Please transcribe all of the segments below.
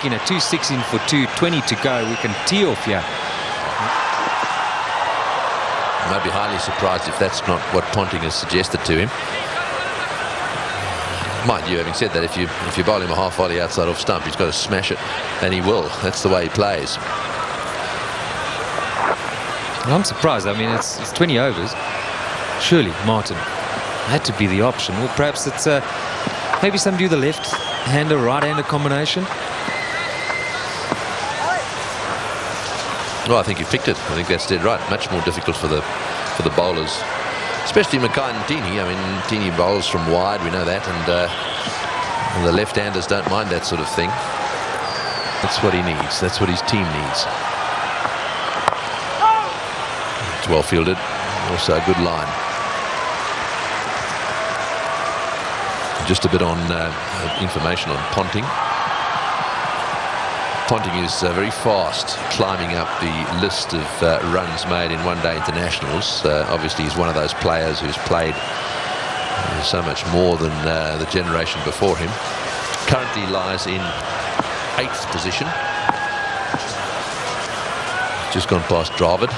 thinking at 2-6 in for 2, 20 to go, we can tee off here. I'd be highly surprised if that's not what Ponting has suggested to him. Mind you, having said that, if you bowl him a half volley outside off stump, he's got to smash it, and he will. That's the way he plays. I'm surprised. I mean, it's 20 overs. Surely Martin had to be the option. Well, perhaps it's maybe somebody with a left-hander, right-hander combination. Well, I think you picked it. I think that's dead right. Much more difficult for the bowlers, especially Mackay and Tini. I mean, Tini bowls from wide, we know that, and the left-handers don't mind that sort of thing. That's what he needs. That's what his team needs. It's well fielded. Also a good line. Just a bit on information on Ponting. Ponting is very fast, climbing up the list of runs made in one-day internationals. Obviously, he's one of those players who's played so much more than the generation before him. Currently lies in 8th position. Just gone past Dravid.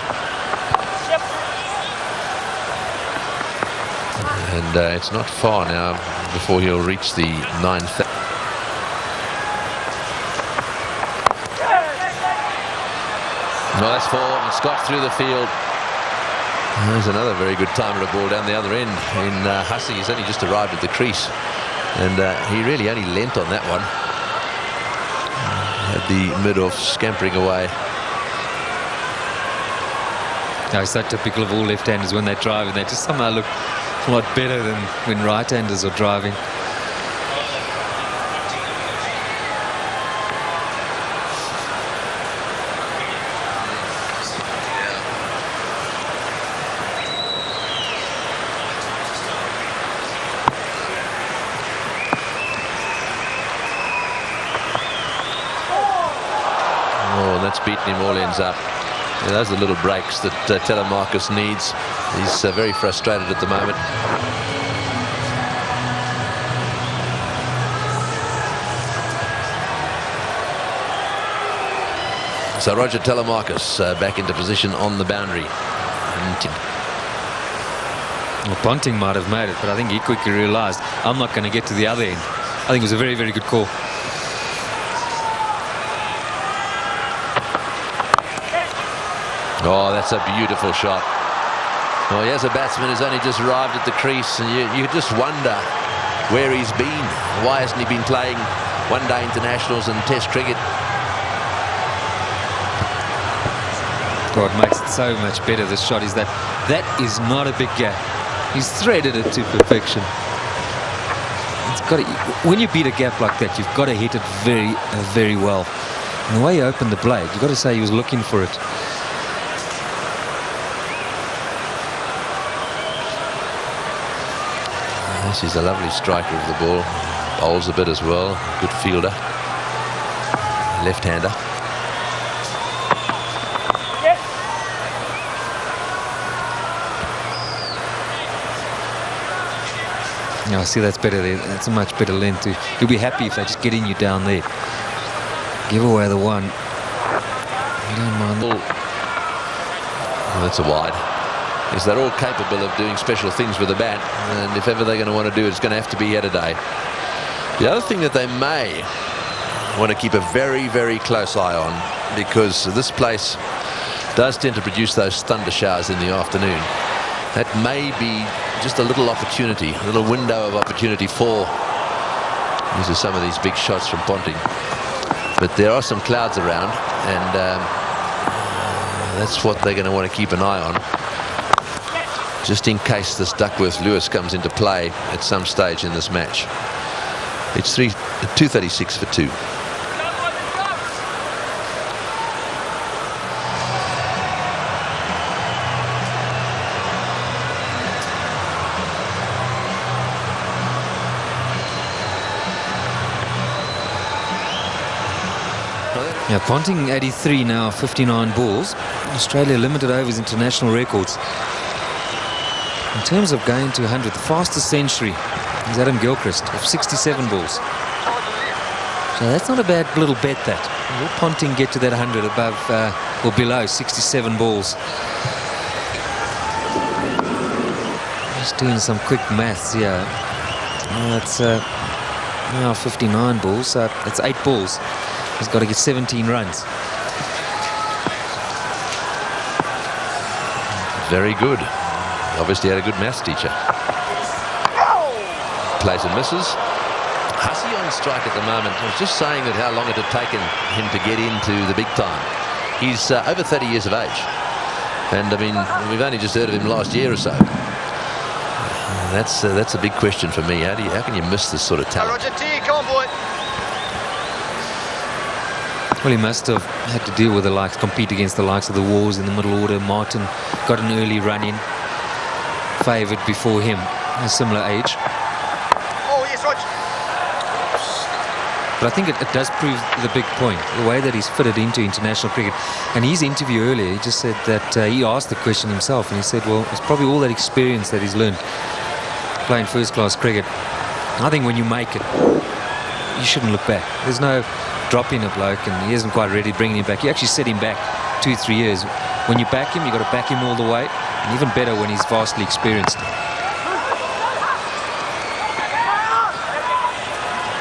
And it's not far now before he'll reach the 9th. No, that's 4, and Scott through the field. There's another very good timer of ball down the other end in Hussey. He's only just arrived at the crease, and he really only lent on that one. Had the mid-off scampering away. No, it's so typical of all left-handers when they drive, and they just somehow look a lot better than when right-handers are driving. Beaten him all ends up. Yeah, those are the little breaks that Telemarcus needs. He's very frustrated at the moment. So Roger Telemarcus back into position on the boundary. Well, Ponting might have made it, but I think he quickly realised, I'm not going to get to the other end. I think it was a very, very good call. Oh, that's a beautiful shot. Well, here's a batsman who's only just arrived at the crease, and you just wonder where he's been. Why hasn't he been playing one-day internationals and Test cricket? God, makes it so much better, this shot, is that is not a big gap. He's threaded it to perfection. It's got to, when you beat a gap like that, you've got to hit it very, very well. And the way he opened the blade, you've got to say he was looking for it. He's a lovely striker of the ball. Bowls a bit as well. Good fielder. Left-hander. Yeah, I see that's better there. That's a much better length. You'll be happy if they just get in you down there. Give away the one. You don't mind. Well, that's a wide. Is they're all capable of doing special things with the bat, and if ever they're going to want to do it, it's going to have to be yet a day. The other thing that they may want to keep a very, very close eye on, because this place does tend to produce those thunder showers in the afternoon. That may be just a little opportunity, a little window of opportunity for. These are some of these big shots from Ponting, but there are some clouds around, and that's what they're going to want to keep an eye on, just in case this Duckworth-Lewis comes into play at some stage in this match. It's 236 for 2. Yeah, Ponting 83 now, 59 balls. Australia limited overs international records. In terms of going to 100, the fastest century is Adam Gilchrist of 67 balls. So that's not a bad little bet, that. Will Ponting get to that 100 above or below 67 balls? Just doing some quick maths here. That's now 59 balls, so that's 8 balls. He's got to get 17 runs. Very good. Obviously had a good maths teacher. Plays and misses. Hussey on strike at the moment. I was just saying that how long it had taken him to get into the big time. He's over 30 years of age. And, I mean, we've only just heard of him last year or so. That's a big question for me. How can you miss this sort of talent? Well, he must have had to deal with the likes, compete against the likes of the Wars in the middle order. Martin got an early run in, favoured before him, a similar age. Oh, yes, Roger. But I think it does prove the big point, the way that he's fitted into international cricket. And his interview earlier, he just said that he asked the question himself, and he said, well, it's probably all that experience that he's learned playing first-class cricket. I think when you make it, you shouldn't look back. There's no dropping a bloke and he isn't quite ready, bringing him back. You actually set him back 2-3 years. When you back him, you've got to back him all the way, and even better when he's vastly experienced.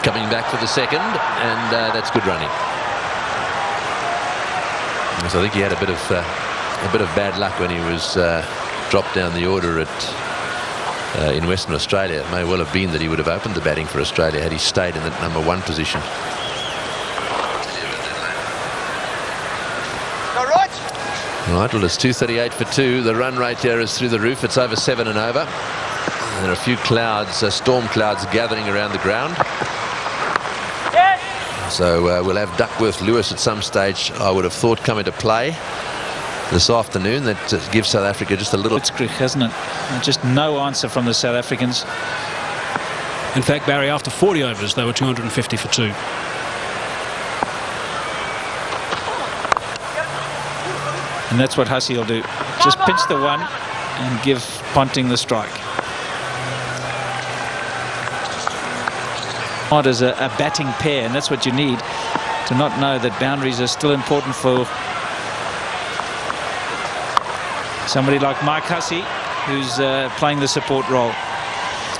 Coming back for the second, and that's good running. So I think he had a bit of bad luck when he was dropped down the order in Western Australia. It may well have been that he would have opened the batting for Australia had he stayed in that #1 position. Right, well, it's 238 for 2. The run rate here is through the roof. It's over 7 and over. And there are a few clouds, storm clouds gathering around the ground. So we'll have Duckworth Lewis at some stage, I would have thought, come into play this afternoon. That gives South Africa just a little... It's quick, hasn't it? Just no answer from the South Africans. In fact, Barry, after 40 overs, they were 250 for 2. And that's what Hussey will do. Just pinch the one and give Ponting the strike. Not as a batting pair, and that's what you need to not know that boundaries are still important for somebody like Mike Hussey, who's playing the support role.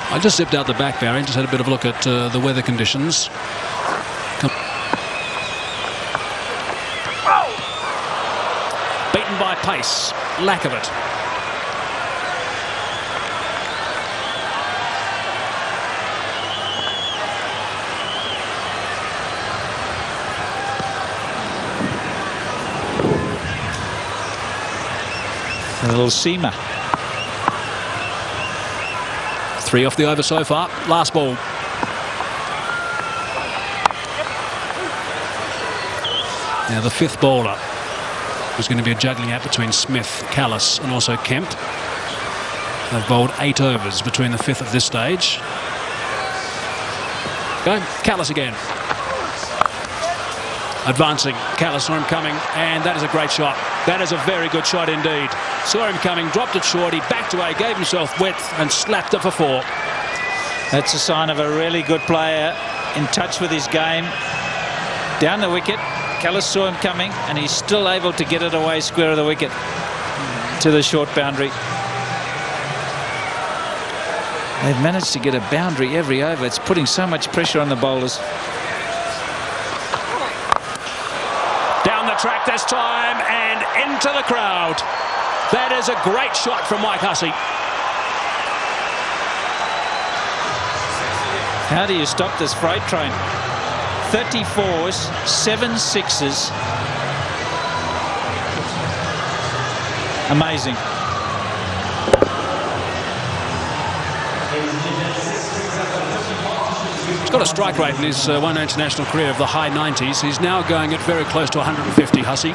I just zipped out the back, Barry, and just had a bit of a look at the weather conditions. Beaten by pace, lack of it. A little seamer. 3 off the over so far. Last ball. Now the 5th bowler was going to be a juggling act between Smith, Callis and also Kemp. They've bowled 8 overs between the 5th at this stage. Go, Callis again. Advancing, Callis saw him coming, and that is a great shot. That is a very good shot indeed. Saw him coming, dropped it short, he backed away, gave himself width and slapped it for 4. That's a sign of a really good player, in touch with his game. Down the wicket, Callis saw him coming, and he's still able to get it away square of the wicket to the short boundary. They've managed to get a boundary every over. It's putting so much pressure on the bowlers. Down the track this time and into the crowd. That is a great shot from Mike Hussey. How do you stop this freight train? 34s, 7 6s. Amazing. He's got a strike rate in his one-day international career of the high 90s. He's now going at very close to 150, Hussey.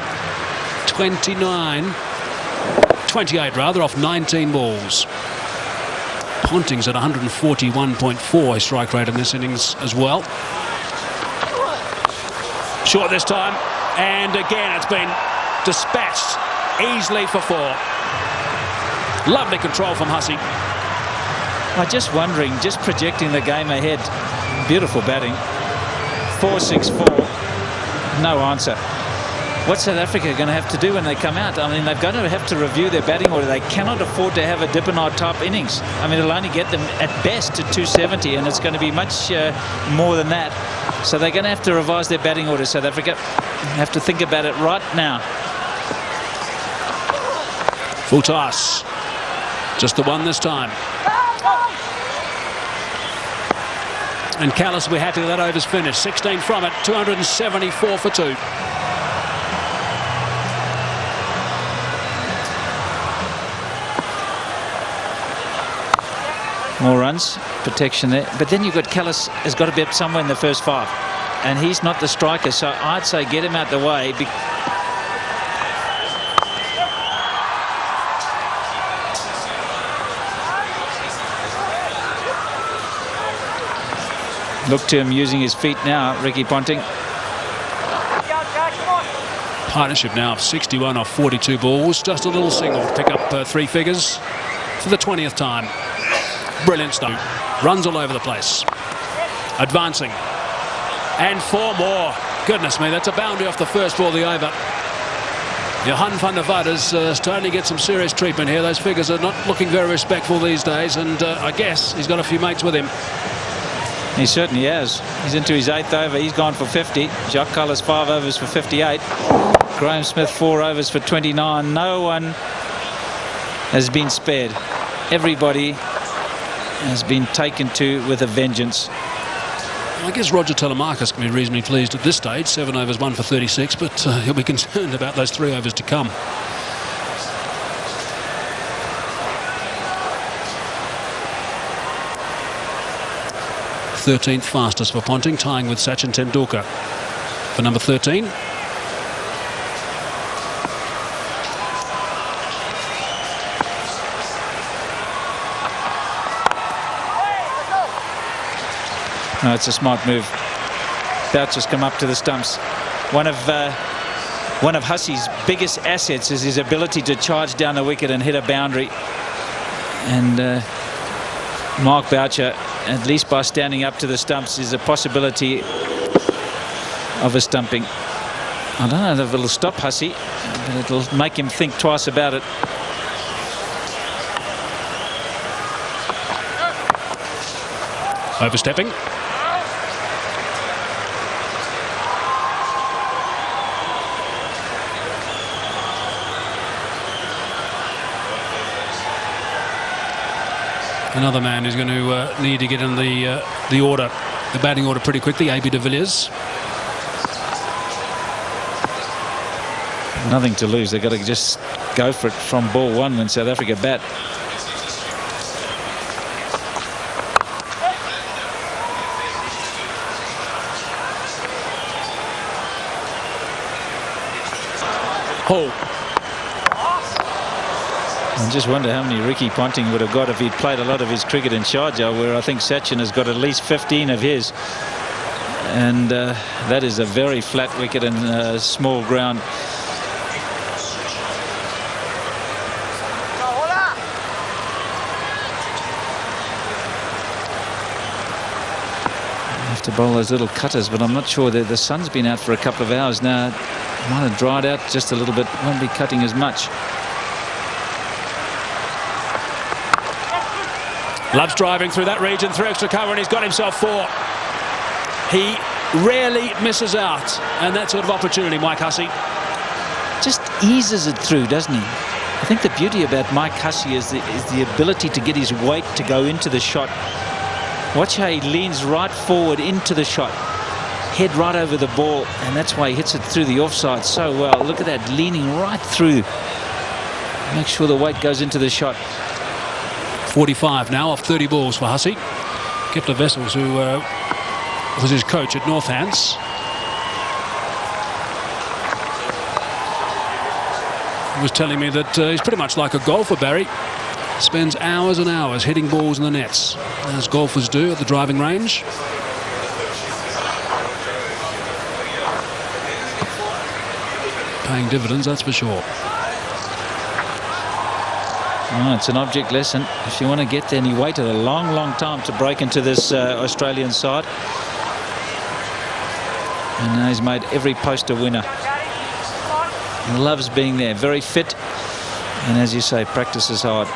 28 rather, off 19 balls. Ponting's at 141.4 his strike rate in this innings as well. Short this time, and again it's been dispatched easily for 4. Lovely control from Hussey. I'm just wondering, just projecting the game ahead. Beautiful batting. 4-6-4. No answer. What's South Africa going to have to do when they come out? I mean, they're going to have to review their batting order. They cannot afford to have a Dippenaar type innings. I mean, it'll only get them at best to 270, and it's going to be much more than that. So they're going to have to revise their batting order, South Africa. Have to think about it right now. Full toss. Just the one this time. And Callis will be happy with that over's finish. 16 from it, 274 for 2. More runs, protection there. But then you've got Callis has got to be up somewhere in the first 5. And he's not the striker, so I'd say get him out the way. Look to him using his feet now, Ricky Ponting. Partnership now of 61 off 42 balls. Just a little single to pick up 3 figures for the 20th time. Brilliant stuff. Runs all over the place. Advancing. And 4 more. Goodness me, that's a boundary off the first ball of the over. Johan van der Vaart is starting to get some serious treatment here. Those figures are not looking very respectful these days, and I guess he's got a few mates with him. He certainly has. He's into his 8th over. He's gone for 50. Jacques Kallis 5 overs for 58. Graham Smith 4 overs for 29. No one has been spared. Everybody has been taken to with a vengeance. I guess Roger Telemarcus can be reasonably pleased at this stage. 7 overs, 1 for 36, but he'll be concerned about those 3 overs to come. Thirteenth fastest for Ponting, tying with Sachin Tendulkar for number 13. No, it's a smart move. Boucher's come up to the stumps. One of Hussey's biggest assets is his ability to charge down the wicket and hit a boundary. And Mark Boucher, at least by standing up to the stumps, is a possibility of a stumping. I don't know if it'll stop Hussey, but it'll make him think twice about it. Overstepping. Another man who's going to need to get in the order, the batting order pretty quickly, AB de Villiers. Nothing to lose. They've got to just go for it from ball 1 when South Africa bat. Hall. I just wonder how many Ricky Ponting would have got if he'd played a lot of his cricket in Sharjah, where I think Sachin has got at least 15 of his. And that is a very flat wicket and small ground. Have to bowl those little cutters, but I'm not sure that the sun's been out for a couple of hours now. Might have dried out just a little bit. Won't be cutting as much. Loves driving through that region, through extra cover, and he's got himself 4. He rarely misses out, and that sort of opportunity, Mike Hussey. Just eases it through, doesn't he? I think the beauty about Mike Hussey is the ability to get his weight to go into the shot. Watch how he leans right forward into the shot. Head right over the ball, and that's why he hits it through the offside so well. Look at that, leaning right through. Make sure the weight goes into the shot. 45 now off 30 balls for Hussey. Kepler Wessels, who was his coach at Northants. He was telling me that he's pretty much like a golfer, Barry. Spends hours and hours hitting balls in the nets, as golfers do at the driving range. Paying dividends, that's for sure. Oh, it's an object lesson if you want to get there, and he waited a long time to break into this Australian side. And now he's made every post a winner. He loves being there, very fit, and as you say, practices hard.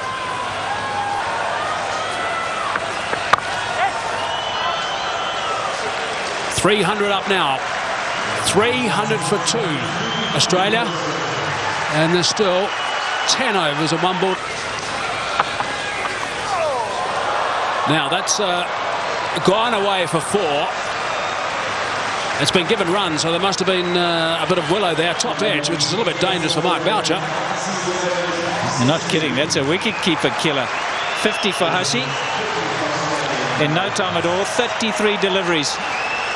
$300 up now. 300 for 2, Australia. And there's still 10 overs and 1 ball. Now that's gone away for 4. It's been given runs, so there must have been a bit of willow there, top edge, which is a little bit dangerous for Mark Boucher. You're not kidding, that's a wicket-keeper killer. 50 for Hussey. In no time at all, 33 deliveries.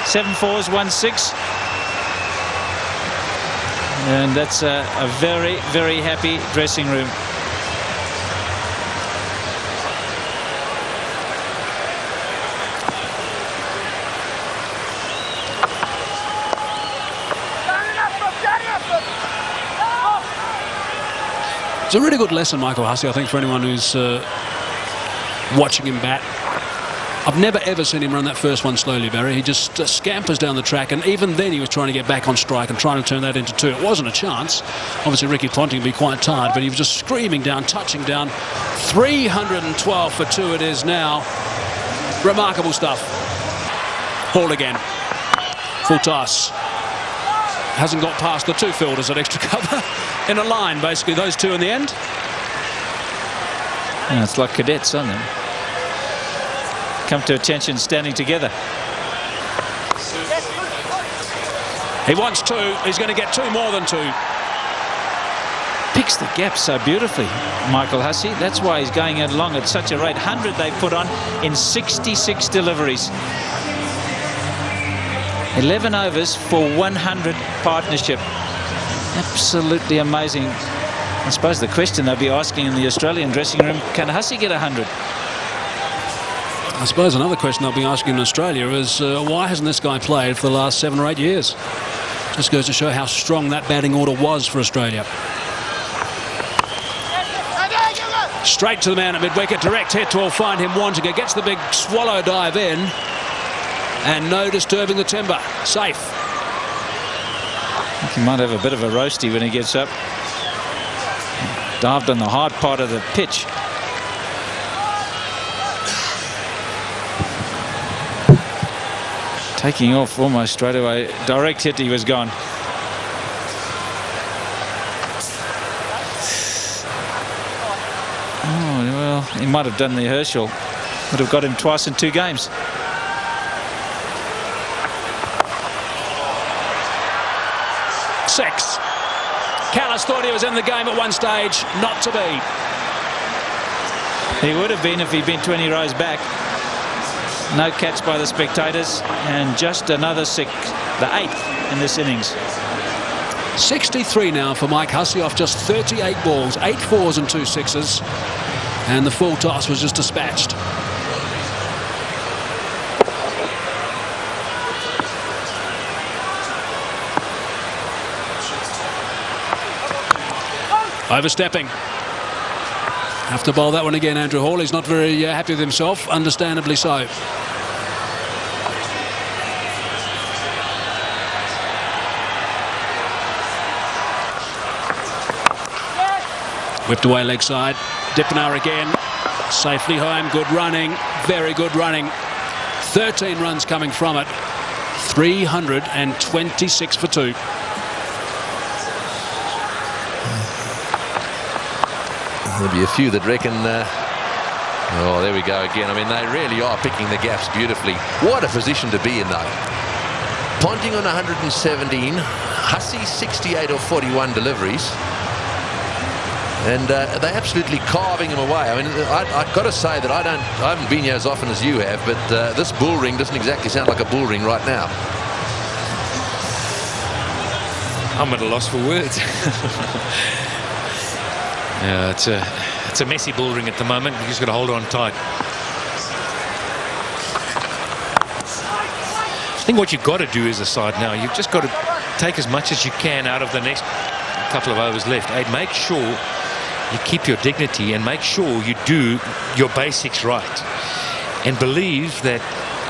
7 fours, 1 6. And that's a very, very happy dressing room. It's a really good lesson, Michael Hussey, I think, for anyone who's watching him bat. I've never ever seen him run that first one slowly, Barry. He just scampers down the track, and even then he was trying to get back on strike and trying to turn that into 2. It wasn't a chance. Obviously Ricky Ponting would be quite tired, but he was just screaming down, touching down. 312 for 2 it is now. Remarkable stuff. Hall again. Full toss. Hasn't got past the 2 fielders at extra cover. In a line, basically, those 2 in the end. Yeah, it's like cadets, aren't they? Come to attention standing together. He wants 2. He's going to get 2 more than 2. Picks the gap so beautifully, Michael Hussey. That's why he's going along at such a rate. 100 they put on in 66 deliveries. 11 overs for 100 partnership. Absolutely amazing. I suppose the question they'll be asking in the Australian dressing room, can Hussey get 100? I suppose another question they'll be asking in Australia is why hasn't this guy played for the last 7 or 8 years? Just goes to show how strong that batting order was for Australia. Straight to the man at mid-wicket, direct hit will find him wanting it. Gets the big swallow dive in, and no disturbing the timber. Safe. I think he might have a bit of a roasty when he gets up. Dived on the hard part of the pitch. Taking off almost straight away. Direct hit, he was gone. Oh, well, he might have done the Herschel. Would have got him twice in 2 games. Six. Callis thought he was in the game at one stage. Not to be. He would have been if he'd been 20 rows back. No catch by the spectators, and just another 6, the 8th in this innings. 63 now for Mike Hussey off just 38 balls, 8 fours and 2 6s, and the full toss was just dispatched. Overstepping. Have to bowl that one again, Andrew Hall. He's not very happy with himself, understandably so. Whipped away leg side. Dippenar again. Safely home. Good running. Very good running. 13 runs coming from it. 326 for 2. There'll be a few that reckon, oh, there we go again. I mean, they really are picking the gaps beautifully. What a position to be in, though. Ponting on 117, Hussey 68 or 41 deliveries. And they're absolutely carving him away. I mean, I've got to say that I haven't been here as often as you have, but this bull ring doesn't exactly sound like a bull ring right now. I'm at a loss for words. Yeah, it's a messy bull ring at the moment. You've just got to hold on tight. I think what you've got to do as a side now, you've just got to take as much as you can out of the next couple of overs left. Make sure you keep your dignity and make sure you do your basics right. And believe that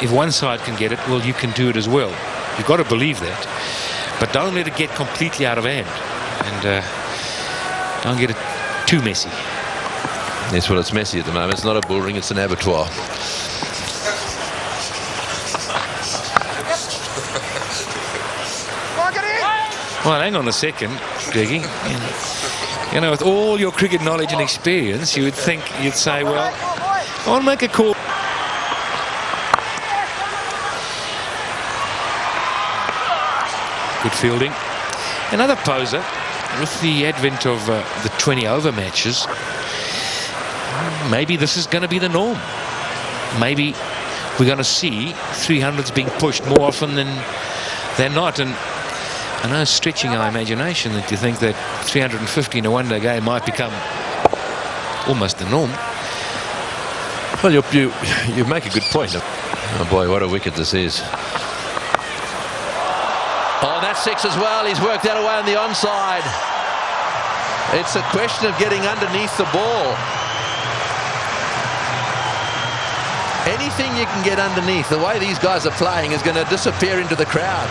if one side can get it, well, you can do it as well. You've got to believe that. But don't let it get completely out of hand. And don't get it too messy. Yes, well, it's messy at the moment. It's not a bull ring, it's an abattoir. Well, hang on a second, Greggy. You know, with all your cricket knowledge and experience, you would think you'd say, well, I'll make a call. Good fielding. Another poser. With the advent of the 20-over matches, maybe this is going to be the norm. Maybe we're going to see 300s being pushed more often than not. And I know, stretching our imagination, that you think that 350 in a one-day game might become almost the norm. Well, you make a good point. Oh boy, what a wicket this is. Oh, that's 6 as well. He's worked that away on the onside. It's a question of getting underneath the ball. Anything you can get underneath, the way these guys are playing, is going to disappear into the crowd.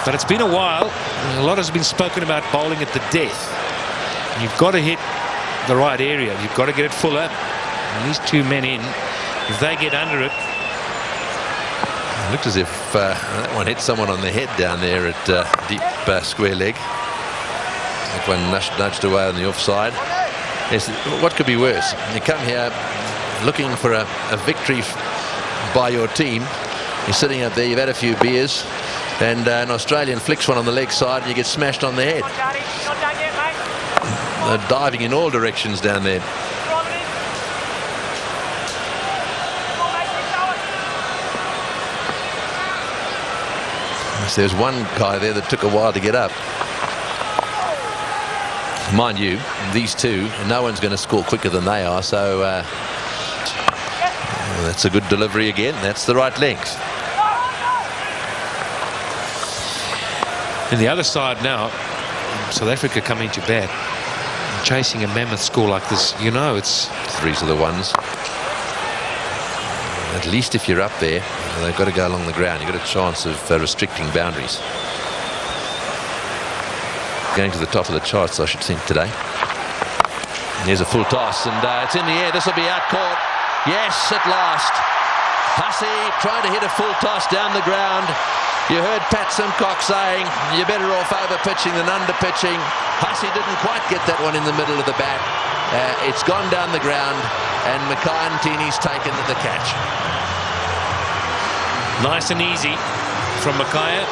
But it's been a while. A lot has been spoken about bowling at the death. You've got to hit the right area. You've got to get it full up. And these two men in, if they get under it. It looked as if that one hit someone on the head down there at deep square leg. That one nudged away on the offside. Yes, what could be worse? You come here looking for a victory by your team. You're sitting up there, you've had a few beers, and an Australian flicks one on the leg side and you get smashed on the head. They're diving in all directions down there. There's one guy there that took a while to get up. Mind you, these two, no one's going to score quicker than they are, so that's a good delivery again. That's the right length. And the other side now, South Africa coming to bat, chasing a mammoth score like this, you know, it's 3s are the ones. At least if you're up there, they've got to go along the ground. You've got a chance of restricting boundaries. Going to the top of the charts, I should think, today. Here's a full toss, and it's in the air. This will be out caught. Yes, at last. Hussey trying to hit a full toss down the ground. You heard Pat Simcock saying you're better off over pitching than under pitching. Hussey didn't quite get that one in the middle of the bat. It's gone down the ground, and Mackay-Ntini's taken the catch. Nice and easy from Mackay.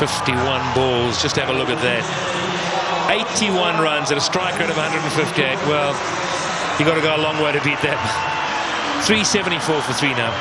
51 balls. Just have a look at that. 81 runs at a strike rate of 158. Well, you got to go a long way to beat that. 374 for 3 now.